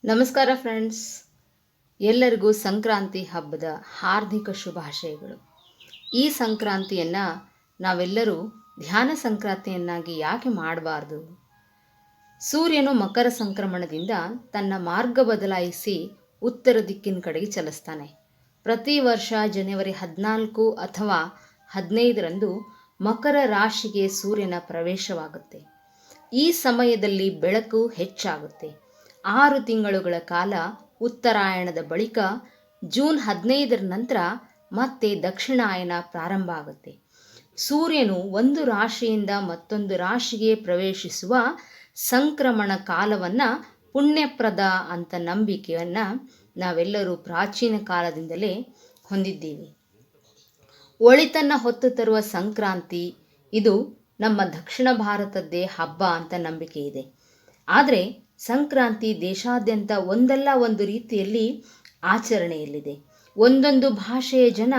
ನಮಸ್ಕಾರ ಫ್ರೆಂಡ್ಸ್, ಎಲ್ಲರಿಗೂ ಸಂಕ್ರಾಂತಿ ಹಬ್ಬದ ಹಾರ್ದಿಕ ಶುಭಾಶಯಗಳು. ಈ ಸಂಕ್ರಾಂತಿಯನ್ನು ನಾವೆಲ್ಲರೂ ಧ್ಯಾನ ಸಂಕ್ರಾಂತಿಯನ್ನಾಗಿ ಯಾಕೆ ಮಾಡಬಾರ್ದು? ಸೂರ್ಯನು ಮಕರ ಸಂಕ್ರಮಣದಿಂದ ತನ್ನ ಮಾರ್ಗ ಬದಲಾಯಿಸಿ ಉತ್ತರ ದಿಕ್ಕಿನ ಕಡೆಗೆ ಚಲಿಸ್ತಾನೆ. ಪ್ರತಿ ವರ್ಷ ಜನವರಿ 14 ಅಥವಾ 15ರಂದು ಮಕರ ರಾಶಿಗೆ ಸೂರ್ಯನ ಪ್ರವೇಶವಾಗುತ್ತೆ. ಈ ಸಮಯದಲ್ಲಿ ಬೆಳಕು ಹೆಚ್ಚಾಗುತ್ತೆ. 6 ತಿಂಗಳುಗಳ ಕಾಲ ಉತ್ತರಾಯಣದ ಬಳಿಕ ಜೂನ್ 15ರ ನಂತರ ಮತ್ತೆ ದಕ್ಷಿಣಾಯನ ಪ್ರಾರಂಭ ಆಗುತ್ತೆ. ಸೂರ್ಯನು ಒಂದು ರಾಶಿಯಿಂದ ಮತ್ತೊಂದು ರಾಶಿಗೆ ಪ್ರವೇಶಿಸುವ ಸಂಕ್ರಮಣ ಕಾಲವನ್ನು ಪುಣ್ಯಪ್ರದ ಅಂತ ನಂಬಿಕೆಯನ್ನು ನಾವೆಲ್ಲರೂ ಪ್ರಾಚೀನ ಕಾಲದಿಂದಲೇ ಹೊಂದಿದ್ದೀವಿ. ಒಳಿತನ್ನು ಹೊತ್ತು ತರುವ ಸಂಕ್ರಾಂತಿ ಇದು ನಮ್ಮ ದಕ್ಷಿಣ ಭಾರತದ್ದೇ ಹಬ್ಬ ಅಂತ ನಂಬಿಕೆ ಇದೆ. ಆದರೆ ಸಂಕ್ರಾಂತಿ ದೇಶಾದ್ಯಂತ ಒಂದಲ್ಲ ಒಂದು ರೀತಿಯಲ್ಲಿ ಆಚರಣೆಯಲ್ಲಿದೆ. ಒಂದೊಂದು ಭಾಷೆಯ ಜನ,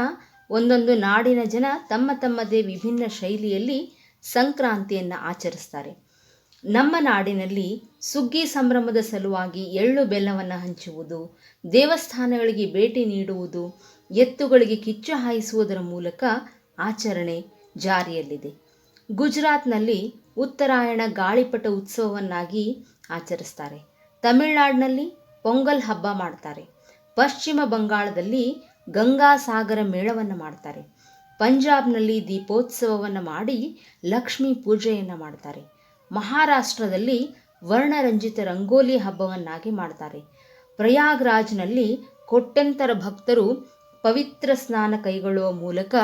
ಒಂದೊಂದು ನಾಡಿನ ಜನ ತಮ್ಮದೇ ವಿಭಿನ್ನ ಶೈಲಿಯಲ್ಲಿ ಸಂಕ್ರಾಂತಿಯನ್ನು ಆಚರಿಸ್ತಾರೆ. ನಮ್ಮ ನಾಡಿನಲ್ಲಿ ಸುಗ್ಗಿ ಸಂಭ್ರಮದ ಸಲುವಾಗಿ ಎಳ್ಳು ಬೆಲ್ಲವನ್ನು ಹಂಚುವುದು, ದೇವಸ್ಥಾನಗಳಿಗೆ ಭೇಟಿ ನೀಡುವುದು, ಎತ್ತುಗಳಿಗೆ ಕಿಚ್ಚು ಹಾಯಿಸುವುದರ ಮೂಲಕ ಆಚರಣೆ ಜಾರಿಯಲ್ಲಿದೆ. ಗುಜರಾತ್ನಲ್ಲಿ ಉತ್ತರಾಯಣ ಗಾಳಿಪಟ ಉತ್ಸವವನ್ನಾಗಿ ಆಚರಿಸ್ತಾರೆ. ತಮಿಳುನಾಡಿನಲ್ಲಿ ಪೊಂಗಲ್ ಹಬ್ಬ ಮಾಡ್ತಾರೆ. ಪಶ್ಚಿಮ ಬಂಗಾಳದಲ್ಲಿ ಗಂಗಾ ಸಾಗರ ಮೇಳವನ್ನು ಮಾಡ್ತಾರೆ. ಪಂಜಾಬ್ನಲ್ಲಿ ದೀಪೋತ್ಸವವನ್ನು ಮಾಡಿ ಲಕ್ಷ್ಮೀ ಪೂಜೆಯನ್ನು ಮಾಡ್ತಾರೆ. ಮಹಾರಾಷ್ಟ್ರದಲ್ಲಿ ವರ್ಣರಂಜಿತ ರಂಗೋಲಿ ಹಬ್ಬವನ್ನಾಗಿ ಮಾಡ್ತಾರೆ. ಪ್ರಯಾಗ್ರಾಜ್ನಲ್ಲಿ ಕೋಟ್ಯಂತರ ಭಕ್ತರು ಪವಿತ್ರ ಸ್ನಾನ ಕೈಗೊಳ್ಳುವ ಮೂಲಕ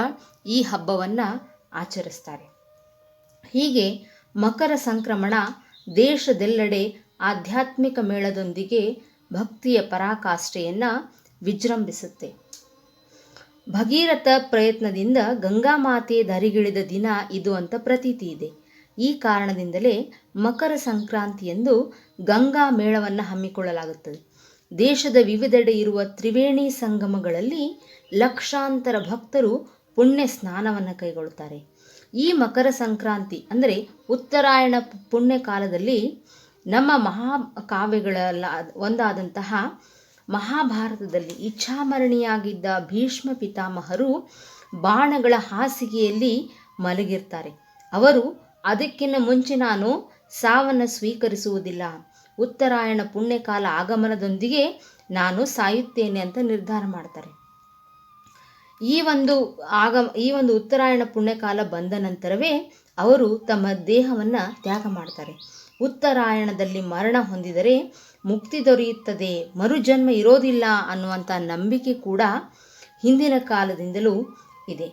ಈ ಹಬ್ಬವನ್ನು ಆಚರಿಸ್ತಾರೆ. ಹೀಗೆ ಮಕರ ಸಂಕ್ರಮಣ ದೇಶದೆಲ್ಲೆಡೆ ಆಧ್ಯಾತ್ಮಿಕ ಮೇಳದೊಂದಿಗೆ ಭಕ್ತಿಯ ಪರಾಕಾಷ್ಠೆಯನ್ನು ವಿಜೃಂಭಿಸುತ್ತೆ. ಭಗೀರಥ ಪ್ರಯತ್ನದಿಂದ ಗಂಗಾ ಮಾತೆ ಧರಿಗಿಳಿದ ದಿನ ಇದು ಅಂತ ಪ್ರತೀತಿ ಇದೆ. ಈ ಕಾರಣದಿಂದಲೇ ಮಕರ ಸಂಕ್ರಾಂತಿಯಂದು ಗಂಗಾ ಮೇಳವನ್ನು ಹಮ್ಮಿಕೊಳ್ಳಲಾಗುತ್ತದೆ. ದೇಶದ ವಿವಿಧೆಡೆ ಇರುವ ತ್ರಿವೇಣಿ ಸಂಗಮಗಳಲ್ಲಿ ಲಕ್ಷಾಂತರ ಭಕ್ತರು ಪುಣ್ಯ ಸ್ನಾನವನ್ನು ಕೈಗೊಳ್ಳುತ್ತಾರೆ. ಈ ಮಕರ ಸಂಕ್ರಾಂತಿ ಅಂದರೆ ಉತ್ತರಾಯಣ ಪುಣ್ಯ ಕಾಲದಲ್ಲಿ ನಮ್ಮ ಮಹಾಕಾವ್ಯಗಳ ಒಂದಾದಂತಹ ಮಹಾಭಾರತದಲ್ಲಿ ಇಚ್ಛಾಮರಣಿಯಾಗಿದ್ದ ಭೀಷ್ಮ ಪಿತಾಮಹರು ಬಾಣಗಳ ಹಾಸಿಗೆಯಲ್ಲಿ ಮಲಗಿರ್ತಾರೆ. ಅವರು ಅದಕ್ಕಿಂತ ಮುಂಚೆ ನಾನು ಸಾವನ್ನು ಸ್ವೀಕರಿಸುವುದಿಲ್ಲ, ಉತ್ತರಾಯಣ ಪುಣ್ಯಕಾಲ ಆಗಮನದೊಂದಿಗೆ ನಾನು ಸಾಯುತ್ತೇನೆ ಅಂತ ನಿರ್ಧಾರ ಮಾಡ್ತಾರೆ. ಈ ಒಂದು ಉತ್ತರಾಯಣ ಪುಣ್ಯಕಾಲ ಬಂದ ನಂತರವೇ ಅವರು ತಮ್ಮ ದೇಹವನ್ನು ತ್ಯಾಗ ಮಾಡ್ತಾರೆ. ಉತ್ತರಾಯಣದಲ್ಲಿ ಮರಣ ಹೊಂದಿದರೆ ಮುಕ್ತಿ ದೊರೆಯುತ್ತದೆ, ಮರುಜನ್ಮ ಇರೋದಿಲ್ಲ ಅನ್ನುವಂಥ ನಂಬಿಕೆ ಕೂಡ ಹಿಂದಿನ ಕಾಲದಿಂದಲೂ ಇದೆ.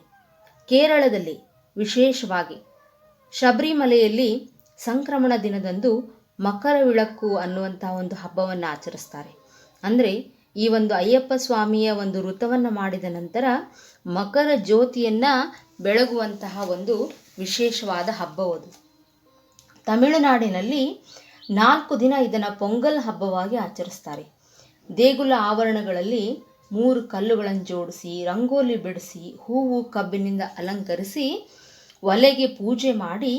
ಕೇರಳದಲ್ಲಿ ವಿಶೇಷವಾಗಿ ಶಬರಿಮಲೆಯಲ್ಲಿ ಸಂಕ್ರಮಣ ದಿನದಂದು ಮಕರ ವಿಳಕ್ಕು ಅನ್ನುವಂಥ ಒಂದು ಹಬ್ಬವನ್ನು ಆಚರಿಸ್ತಾರೆ. ಅಂದರೆ ಈ ಒಂದು ಅಯ್ಯಪ್ಪ ಸ್ವಾಮಿಯ ಒಂದು ವೃತವನ್ನು ಮಾಡಿದ ನಂತರ ಮಕರ ಜ್ಯೋತಿಯನ್ನು ಬೆಳಗುವಂತಹ ಒಂದು ವಿಶೇಷವಾದ ಹಬ್ಬವದು. ತಮಿಳುನಾಡಿನಲ್ಲಿ 4 ದಿನ ಇದನ್ನು ಪೊಂಗಲ್ ಹಬ್ಬವಾಗಿ ಆಚರಿಸ್ತಾರೆ. ದೇಗುಲ ಆವರಣಗಳಲ್ಲಿ 3 ಕಲ್ಲುಗಳನ್ನು ಜೋಡಿಸಿ, ರಂಗೋಲಿ ಬಿಡಿಸಿ, ಹೂವು ಕಬ್ಬಿನಿಂದ ಅಲಂಕರಿಸಿ, ಒಲೆಗೆ ಪೂಜೆ ಮಾಡಿ,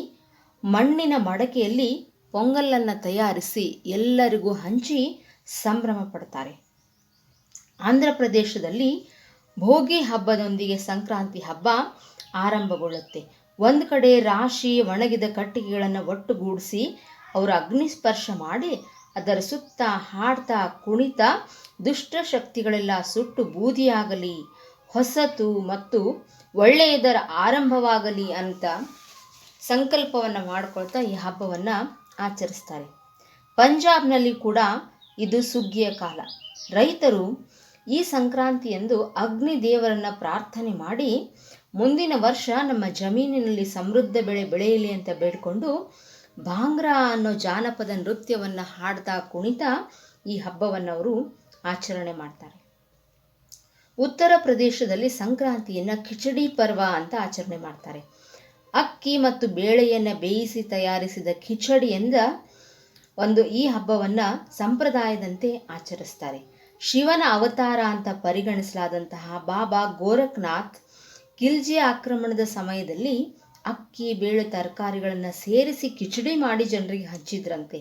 ಮಣ್ಣಿನ ಮಡಕೆಯಲ್ಲಿ ಪೊಂಗಲನ್ನು ತಯಾರಿಸಿ ಎಲ್ಲರಿಗೂ ಹಂಚಿ ಸಂಭ್ರಮ ಪಡ್ತಾರೆ. ಆಂಧ್ರ ಪ್ರದೇಶದಲ್ಲಿ ಭೋಗಿ ಹಬ್ಬದೊಂದಿಗೆ ಸಂಕ್ರಾಂತಿ ಹಬ್ಬ ಆರಂಭಗೊಳ್ಳುತ್ತೆ. ಒಂದು ಕಡೆ ರಾಶಿ ಒಣಗಿದ ಕಟ್ಟಿಗೆಗಳನ್ನು ಒಟ್ಟುಗೂಡಿಸಿ ಅವರು ಅಗ್ನಿಸ್ಪರ್ಶ ಮಾಡಿ ಅದರ ಸುತ್ತ ಹಾಡ್ತಾ ಕುಣಿತಾ ದುಷ್ಟ ಶಕ್ತಿಗಳೆಲ್ಲ ಸುಟ್ಟು ಬೂದಿಯಾಗಲಿ, ಹೊಸತು ಮತ್ತು ಒಳ್ಳೆಯದರ ಆರಂಭವಾಗಲಿ ಅಂತ ಸಂಕಲ್ಪವನ್ನು ಮಾಡಿಕೊಳ್ತಾ ಈ ಹಬ್ಬವನ್ನು ಆಚರಿಸ್ತಾರೆ. ಪಂಜಾಬ್ನಲ್ಲಿ ಕೂಡ ಇದು ಸುಗ್ಗಿಯ ಕಾಲ. ರೈತರು ಈ ಸಂಕ್ರಾಂತಿಯಂದು ಅಗ್ನಿ ದೇವರನ್ನು ಪ್ರಾರ್ಥನೆ ಮಾಡಿ ಮುಂದಿನ ವರ್ಷ ನಮ್ಮ ಜಮೀನಿನಲ್ಲಿ ಸಮೃದ್ಧ ಬೆಳೆ ಬೆಳೆಯಲಿ ಅಂತ ಬೇಡಿಕೊಂಡು ಭಾಂಗ್ರಾ ಅನ್ನೋ ಜಾನಪದ ನೃತ್ಯವನ್ನು ಹಾಡ್ತಾ ಕುಣಿತಾ ಈ ಹಬ್ಬವನ್ನು ಅವರು ಆಚರಣೆ ಮಾಡ್ತಾರೆ. ಉತ್ತರ ಪ್ರದೇಶದಲ್ಲಿ ಸಂಕ್ರಾಂತಿಯನ್ನು ಖಿಚಡಿ ಪರ್ವ ಅಂತ ಆಚರಣೆ ಮಾಡ್ತಾರೆ. ಅಕ್ಕಿ ಮತ್ತು ಬೇಳೆಯನ್ನು ಬೇಯಿಸಿ ತಯಾರಿಸಿದ ಖಿಚಡಿಯಿಂದ ಈ ಹಬ್ಬವನ್ನು ಸಂಪ್ರದಾಯದಂತೆ ಆಚರಿಸ್ತಾರೆ. ಶಿವನ ಅವತಾರ ಅಂತ ಪರಿಗಣಿಸಲಾದಂತಹ ಬಾಬಾ ಗೋರಖ್ನಾಥ್ ಖಿಲ್ಜಿ ಆಕ್ರಮಣದ ಸಮಯದಲ್ಲಿ ಅಕ್ಕಿ ಬೇಳೆ ತರಕಾರಿಗಳನ್ನು ಸೇರಿಸಿ ಕಿಚಡಿ ಮಾಡಿ ಜನರಿಗೆ ಹಂಚಿದ್ರಂತೆ.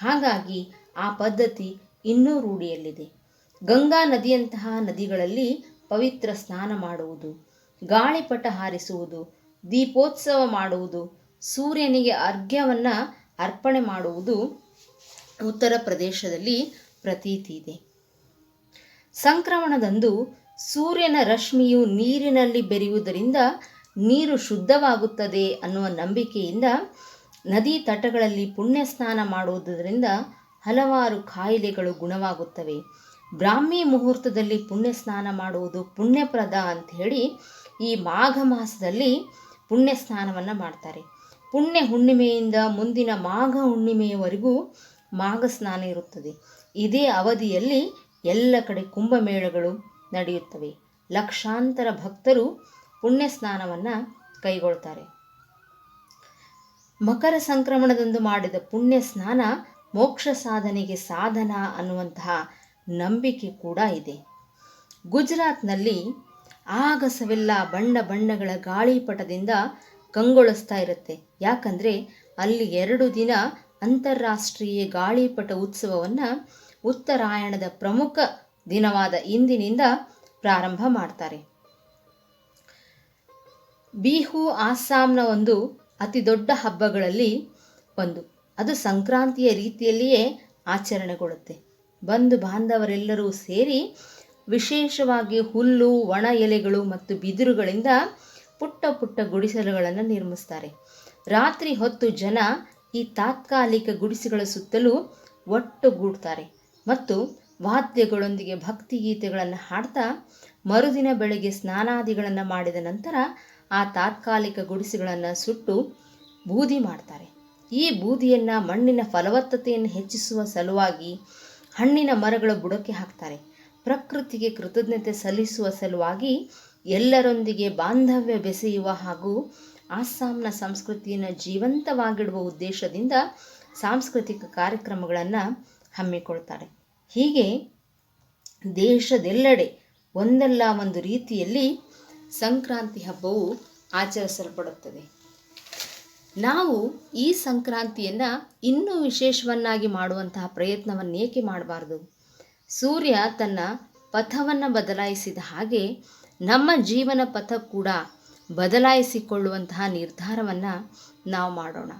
ಹಾಗಾಗಿ ಆ ಪದ್ಧತಿ ಇನ್ನೂ ರೂಢಿಯಲ್ಲಿದೆ. ಗಂಗಾ ನದಿಯಂತಹ ನದಿಗಳಲ್ಲಿ ಪವಿತ್ರ ಸ್ನಾನ ಮಾಡುವುದು, ಗಾಳಿಪಟ ಹಾರಿಸುವುದು, ದೀಪೋತ್ಸವ ಮಾಡುವುದು, ಸೂರ್ಯನಿಗೆ ಅರ್ಘ್ಯವನ್ನು ಅರ್ಪಣೆ ಮಾಡುವುದು ಉತ್ತರ ಪ್ರದೇಶದಲ್ಲಿ ಪ್ರತೀತಿ ಇದೆ. ಸಂಕ್ರಮಣದಂದು ಸೂರ್ಯನ ರಶ್ಮಿಯು ನೀರಿನಲ್ಲಿ ಬೆರೆಯುವುದರಿಂದ ನೀರು ಶುದ್ಧವಾಗುತ್ತದೆ ಅನ್ನುವ ನಂಬಿಕೆಯಿಂದ ನದಿ ತಟಗಳಲ್ಲಿ ಪುಣ್ಯ ಸ್ನಾನ ಮಾಡುವುದರಿಂದ ಹಲವಾರು ಕಾಯಿಲೆಗಳು ಗುಣವಾಗುತ್ತವೆ. ಬ್ರಾಹ್ಮಿ ಮುಹೂರ್ತದಲ್ಲಿ ಪುಣ್ಯ ಸ್ನಾನ ಮಾಡುವುದು ಪುಣ್ಯಪ್ರದ ಅಂತ ಹೇಳಿ ಈ ಮಾಘ ಮಾಸದಲ್ಲಿ ಪುಣ್ಯ ಸ್ನಾನವನ್ನು ಮಾಡ್ತಾರೆ. ಪುಣ್ಯ ಹುಣ್ಣಿಮೆಯಿಂದ ಮುಂದಿನ ಮಾಘ ಹುಣ್ಣಿಮೆಯವರೆಗೂ ಮಾಘ ಸ್ನಾನ ಇರುತ್ತದೆ. ಇದೇ ಅವಧಿಯಲ್ಲಿ ಎಲ್ಲ ಕಡೆ ಕುಂಭಮೇಳಗಳು ನಡೆಯುತ್ತವೆ. ಲಕ್ಷಾಂತರ ಭಕ್ತರು ಪುಣ್ಯ ಸ್ನಾನವನ್ನು ಕೈಗೊಳ್ತಾರೆ. ಮಕರ ಸಂಕ್ರಮಣದಂದು ಮಾಡಿದ ಪುಣ್ಯ ಸ್ನಾನ ಮೋಕ್ಷ ಸಾಧನೆಗೆ ಸಾಧನ ಅನ್ನುವಂತಹ ನಂಬಿಕೆ ಕೂಡ ಇದೆ. ಗುಜರಾತ್ನಲ್ಲಿ ಆಗಸವೆಲ್ಲ ಬಣ್ಣ ಬಣ್ಣಗಳ ಗಾಳಿಪಟದಿಂದ ಕಂಗೊಳಿಸ್ತಾ ಇರುತ್ತೆ. ಯಾಕಂದರೆ ಅಲ್ಲಿ 2 ದಿನ ಅಂತಾರಾಷ್ಟ್ರೀಯ ಗಾಳಿಪಟ ಉತ್ಸವವನ್ನು ಉತ್ತರಾಯಣದ ಪ್ರಮುಖ ದಿನವಾದ ಇಂದಿನಿಂದ ಪ್ರಾರಂಭ ಮಾಡ್ತಾರೆ. ಬಿಹು ಅಸ್ಸಾಂನ ಒಂದು ಅತಿ ದೊಡ್ಡ ಹಬ್ಬಗಳಲ್ಲಿ ಒಂದು. ಅದು ಸಂಕ್ರಾಂತಿಯ ರೀತಿಯಲ್ಲಿಯೇ ಆಚರಣೆಗೊಳ್ಳುತ್ತೆ. ಬಂಧು ಬಾಂಧವರೆಲ್ಲರೂ ಸೇರಿ ವಿಶೇಷವಾಗಿ ಹುಲ್ಲು, ಒಣ ಎಲೆಗಳು ಮತ್ತು ಬಿದಿರುಗಳಿಂದ ಪುಟ್ಟ ಪುಟ್ಟ ಗುಡಿಸಲುಗಳನ್ನು ನಿರ್ಮಿಸ್ತಾರೆ. ರಾತ್ರಿ ಹೊತ್ತು ಜನ ಈ ತಾತ್ಕಾಲಿಕ ಗುಡಿಸಲುಗಳ ಸುತ್ತಲೂ ಒಟ್ಟುಗೂಡ್ತಾರೆ ಮತ್ತು ವಾದ್ಯಗಳೊಂದಿಗೆ ಭಕ್ತಿಗೀತೆಗಳನ್ನು ಹಾಡ್ತಾ ಮರುದಿನ ಬೆಳಗ್ಗೆ ಸ್ನಾನಾದಿಗಳನ್ನು ಮಾಡಿದ ನಂತರ ಆ ತಾತ್ಕಾಲಿಕ ಗುಡಿಸಲುಗಳನ್ನು ಸುಟ್ಟು ಬೂದಿ ಮಾಡ್ತಾರೆ. ಈ ಬೂದಿಯನ್ನು ಮಣ್ಣಿನ ಫಲವತ್ತತೆಯನ್ನು ಹೆಚ್ಚಿಸುವ ಸಲುವಾಗಿ ಹಣ್ಣಿನ ಮರಗಳ ಬುಡಕ್ಕೆ ಹಾಕ್ತಾರೆ. ಪ್ರಕೃತಿಗೆ ಕೃತಜ್ಞತೆ ಸಲ್ಲಿಸುವ ಸಲುವಾಗಿ ಎಲ್ಲರೊಂದಿಗೆ ಬಾಂಧವ್ಯ ಬೆಸೆಯುವ ಹಾಗೂ ಅಸ್ಸಾಂನ ಸಂಸ್ಕೃತಿಯನ್ನು ಜೀವಂತವಾಗಿಡುವ ಉದ್ದೇಶದಿಂದ ಸಾಂಸ್ಕೃತಿಕ ಕಾರ್ಯಕ್ರಮಗಳನ್ನು ಹಮ್ಮಿಕೊಳ್ತಾರೆ. ಹೀಗೆ ದೇಶದೆಲ್ಲೆಡೆ ಒಂದಲ್ಲ ಒಂದು ರೀತಿಯಲ್ಲಿ ಸಂಕ್ರಾಂತಿ ಹಬ್ಬವು ಆಚರಿಸಲ್ಪಡುತ್ತದೆ. ನಾವು ಈ ಸಂಕ್ರಾಂತಿಯನ್ನು ಇನ್ನೂ ವಿಶೇಷವನ್ನಾಗಿ ಮಾಡುವಂತಹ ಪ್ರಯತ್ನವನ್ನು ಏಕೆ ಮಾಡಬಾರ್ದು? ಸೂರ್ಯ ತನ್ನ ಪಥವನ್ನು ಬದಲಾಯಿಸಿದ ಹಾಗೆ ನಮ್ಮ ಜೀವನ ಪಥ ಕೂಡ ಬದಲಾಯಿಸಿಕೊಳ್ಳುವಂತಹ ನಿರ್ಧಾರವನ್ನು ನಾವು ಮಾಡೋಣ.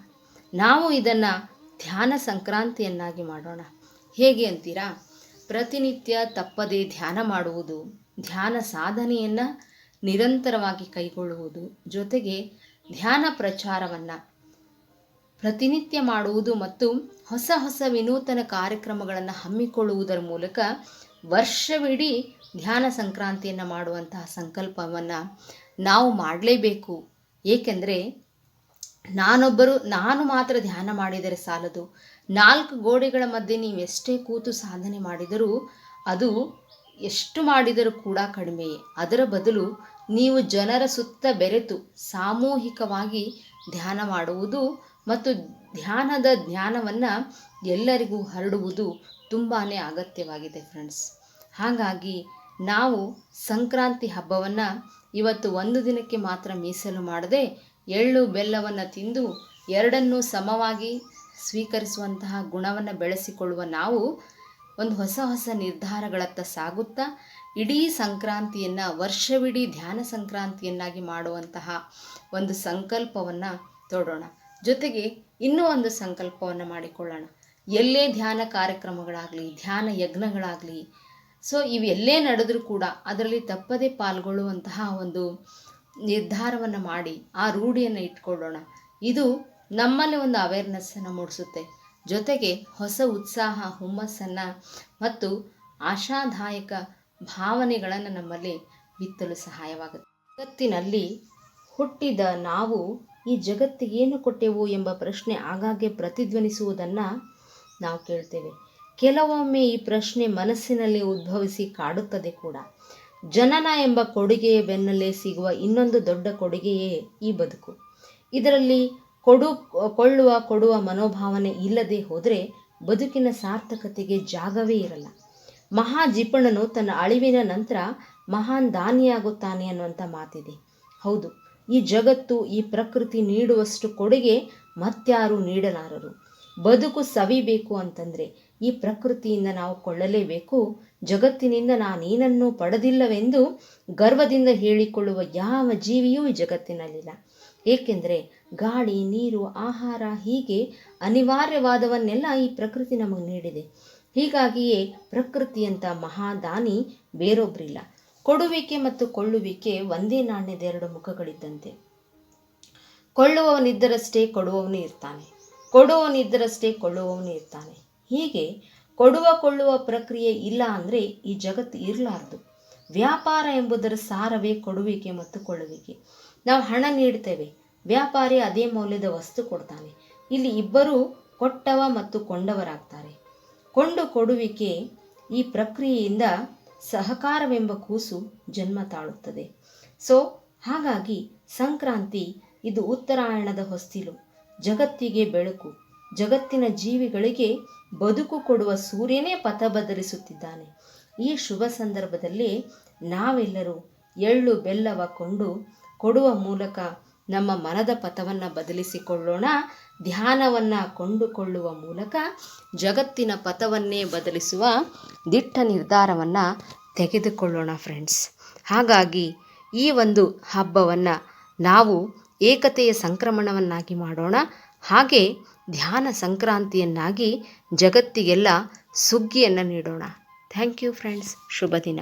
ನಾವು ಇದನ್ನು ಧ್ಯಾನ ಸಂಕ್ರಾಂತಿಯನ್ನಾಗಿ ಮಾಡೋಣ. ಹೇಗೆ ಅಂತೀರಾ? ಪ್ರತಿನಿತ್ಯ ತಪ್ಪದೇ ಧ್ಯಾನ ಮಾಡುವುದು, ಧ್ಯಾನ ಸಾಧನೆಯನ್ನು ನಿರಂತರವಾಗಿ ಕೈಗೊಳ್ಳುವುದು, ಜೊತೆಗೆ ಧ್ಯಾನ ಪ್ರಚಾರವನ್ನು ಪ್ರತಿನಿತ್ಯ ಮಾಡುವುದು ಮತ್ತು ಹೊಸ ಹೊಸ ವಿನೂತನ ಕಾರ್ಯಕ್ರಮಗಳನ್ನು ಹಮ್ಮಿಕೊಳ್ಳುವುದರ ಮೂಲಕ ವರ್ಷವಿಡೀ ಧ್ಯಾನ ಸಂಕ್ರಾಂತಿಯನ್ನು ಮಾಡುವಂತಹ ಸಂಕಲ್ಪವನ್ನು ನಾವು ಮಾಡಲೇಬೇಕು. ಏಕೆಂದರೆ ನಾನು ಮಾತ್ರ ಧ್ಯಾನ ಮಾಡಿದರೆ ಸಾಲದು. 4 ಗೋಡೆಗಳ ಮಧ್ಯೆ ನೀವು ಎಷ್ಟೇ ಕೂತು ಸಾಧನೆ ಮಾಡಿದರೂ ಅದು ಎಷ್ಟು ಮಾಡಿದರೂ ಕೂಡ ಕಡಿಮೆಯೇ. ಅದರ ಬದಲು ನೀವು ಜನರ ಸುತ್ತ ಬೆರೆತು ಸಾಮೂಹಿಕವಾಗಿ ಧ್ಯಾನ ಮಾಡುವುದು ಮತ್ತು ಧ್ಯಾನದ ಜ್ಞಾನವನ್ನು ಎಲ್ಲರಿಗೂ ಹರಡುವುದು ತುಂಬಾ ಅಗತ್ಯವಾಗಿದೆ ಫ್ರೆಂಡ್ಸ್. ಹಾಗಾಗಿ ನಾವು ಸಂಕ್ರಾಂತಿ ಹಬ್ಬವನ್ನು ಇವತ್ತು ಒಂದು ದಿನಕ್ಕೆ ಮಾತ್ರ ಮೀಸಲು ಮಾಡದೆ ಎಳ್ಳು ಬೆಲ್ಲವನ್ನು ತಿಂದು ಎರಡನ್ನೂ ಸಮವಾಗಿ ಸ್ವೀಕರಿಸುವಂತಹ ಗುಣವನ್ನು ಬೆಳೆಸಿಕೊಳ್ಳುವ ನಾವು ಒಂದು ಹೊಸ ಹೊಸ ನಿರ್ಧಾರಗಳತ್ತ ಸಾಗುತ್ತಾ ಇಡೀ ಸಂಕ್ರಾಂತಿಯನ್ನು ವರ್ಷವಿಡೀ ಧ್ಯಾನ ಸಂಕ್ರಾಂತಿಯನ್ನಾಗಿ ಮಾಡುವಂತಹ ಒಂದು ಸಂಕಲ್ಪವನ್ನು ತೋಡೋಣ. ಜೊತೆಗೆ ಇನ್ನೂ ಒಂದು ಸಂಕಲ್ಪವನ್ನು ಮಾಡಿಕೊಳ್ಳೋಣ. ಎಲ್ಲೇ ಧ್ಯಾನ ಕಾರ್ಯಕ್ರಮಗಳಾಗಲಿ, ಧ್ಯಾನ ಯಜ್ಞಗಳಾಗಲಿ, ಇವೆಲ್ಲೇ ನಡೆದರೂ ಕೂಡ ಅದರಲ್ಲಿ ತಪ್ಪದೇ ಪಾಲ್ಗೊಳ್ಳುವಂತಹ ಒಂದು ನಿರ್ಧಾರವನ್ನು ಮಾಡಿ ಆ ರೂಢಿಯನ್ನು ಇಟ್ಕೊಳ್ಳೋಣ. ಇದು ನಮ್ಮಲ್ಲಿ ಒಂದು ಅವೇರ್ನೆಸ್ಸನ್ನು ಮೂಡಿಸುತ್ತೆ. ಜೊತೆಗೆ ಹೊಸ ಉತ್ಸಾಹ, ಹುಮ್ಮಸ್ಸನ್ನು ಮತ್ತು ಆಶಾದಾಯಕ ಭಾವನೆಗಳನ್ನು ನಮ್ಮಲ್ಲಿ ಬಿತ್ತಲು ಸಹಾಯವಾಗುತ್ತೆ. ಜಗತ್ತಿನಲ್ಲಿ ಹುಟ್ಟಿದ ನಾವು ಈ ಜಗತ್ತಿಗೆ ಏನು ಕೊಟ್ಟೆವು ಎಂಬ ಪ್ರಶ್ನೆ ಆಗಾಗ್ಗೆ ಪ್ರತಿಧ್ವನಿಸುವುದನ್ನು ನಾವು ಕೇಳ್ತೇವೆ. ಕೆಲವೊಮ್ಮೆ ಈ ಪ್ರಶ್ನೆ ಮನಸ್ಸಿನಲ್ಲಿ ಉದ್ಭವಿಸಿ ಕಾಡುತ್ತದೆ ಕೂಡ. ಜನನ ಎಂಬ ಕೊಡುಗೆಯ ಬೆನ್ನಲ್ಲೇ ಸಿಗುವ ಇನ್ನೊಂದು ದೊಡ್ಡ ಕೊಡುಗೆಯೇ ಈ ಬದುಕು. ಇದರಲ್ಲಿ ಕೊಡುವ ಮನೋಭಾವನೆ ಇಲ್ಲದೆ ಹೋದರೆ ಬದುಕಿನ ಸಾರ್ಥಕತೆಗೆ ಜಾಗವೇ ಇರಲ್ಲ. ಮಹಾ ಜಿಪಣನು ತನ್ನ ಅಳಿವಿನ ನಂತರ ಮಹಾನ್ ದಾನಿಯಾಗುತ್ತಾನೆ ಅನ್ನುವಂಥ ಮಾತಿದೆ. ಹೌದು, ಈ ಜಗತ್ತು, ಈ ಪ್ರಕೃತಿ ನೀಡುವಷ್ಟು ಕೊಡುಗೆ ಮತ್ಯಾರೂ ನೀಡಲಾರರು. ಬದುಕು ಸವಿಬೇಕು ಅಂತಂದರೆ ಈ ಪ್ರಕೃತಿಯಿಂದ ನಾವು ಕೊಳ್ಳಲೇಬೇಕು. ಜಗತ್ತಿನಿಂದ ನಾನೇನನ್ನೂ ಪಡೆದಿಲ್ಲವೆಂದು ಗರ್ವದಿಂದ ಹೇಳಿಕೊಳ್ಳುವ ಯಾವ ಜೀವಿಯೂ ಈ ಜಗತ್ತಿನಲ್ಲಿಲ್ಲ. ಏಕೆಂದರೆ ಗಾಳಿ, ನೀರು, ಆಹಾರ ಹೀಗೆ ಅನಿವಾರ್ಯವಾದವನ್ನೆಲ್ಲ ಈ ಪ್ರಕೃತಿ ನಮಗೆ ನೀಡಿದೆ. ಹೀಗಾಗಿಯೇ ಪ್ರಕೃತಿಯಂಥ ಮಹಾದಾನಿ ಬೇರೊಬ್ಬರಿಲ್ಲ. ಕೊಡುವಿಕೆ ಮತ್ತು ಕೊಳ್ಳುವಿಕೆ ಒಂದೇ ನಾಣ್ಯದ ಎರಡು ಮುಖಗಳಿದ್ದಂತೆ. ಕೊಳ್ಳುವವನಿದ್ದರಷ್ಟೇ ಕೊಡುವವನು ಇರ್ತಾನೆ, ಕೊಡುವವನಿದ್ದರಷ್ಟೇ ಕೊಳ್ಳುವವನು ಇರ್ತಾನೆ. ಹೀಗೆ ಕೊಳ್ಳುವ ಪ್ರಕ್ರಿಯೆ ಇಲ್ಲ ಅಂದರೆ ಈ ಜಗತ್ತು ಇರಲಾರದು. ವ್ಯಾಪಾರ ಎಂಬುದರ ಸಾರವೇ ಕೊಡುವಿಕೆ ಮತ್ತು ಕೊಳ್ಳುವಿಕೆ. ನಾವು ಹಣ ನೀಡ್ತೇವೆ, ವ್ಯಾಪಾರಿ ಅದೇ ಮೌಲ್ಯದ ವಸ್ತು ಕೊಡ್ತಾನೆ. ಇಲ್ಲಿ ಇಬ್ಬರೂ ಕೊಟ್ಟವ ಮತ್ತು ಕೊಂಡವರಾಗ್ತಾರೆ. ಕೊಡುವಿಕೆ ಈ ಪ್ರಕ್ರಿಯೆಯಿಂದ ಸಹಕಾರವೆಂಬ ಕೂಸು ಜನ್ಮ ತಾಳುತ್ತದೆ. ಹಾಗಾಗಿ ಸಂಕ್ರಾಂತಿ ಇದು ಉತ್ತರಾಯಣದ ಹೊಸ್ತಿಲು, ಜಗತ್ತಿಗೆ ಬೆಳಕು, ಜಗತ್ತಿನ ಜೀವಿಗಳಿಗೆ ಬದುಕು ಕೊಡುವ ಸೂರ್ಯನೇ ಪಥ ಬದಲಿಸುತ್ತಿದ್ದಾನೆ. ಈ ಶುಭ ಸಂದರ್ಭದಲ್ಲಿ ನಾವೆಲ್ಲರೂ ಎಳ್ಳು ಬೆಲ್ಲವ ಕೊಡುವ ಮೂಲಕ ನಮ್ಮ ಮನದ ಪಥವನ್ನು ಬದಲಿಸಿಕೊಳ್ಳೋಣ. ಧ್ಯಾನವನ್ನು ಕೊಂಡುಕೊಳ್ಳುವ ಮೂಲಕ ಜಗತ್ತಿನ ಪಥವನ್ನೇ ಬದಲಿಸುವ ದಿಟ್ಟ ನಿರ್ಧಾರವನ್ನು ತೆಗೆದುಕೊಳ್ಳೋಣ ಫ್ರೆಂಡ್ಸ್. ಹಾಗಾಗಿ ಈ ಒಂದು ಹಬ್ಬವನ್ನು ನಾವು ಏಕತೆಯ ಸಂಕ್ರಮಣವನ್ನಾಗಿ ಮಾಡೋಣ. ಹಾಗೆ ಧ್ಯಾನ ಸಂಕ್ರಾಂತಿಯನ್ನಾಗಿ ಜಗತ್ತಿಗೆಲ್ಲ ಸುಗ್ಗಿಯನ್ನು ನೀಡೋಣ. Thank you friends. ಶುಭ ದಿನ.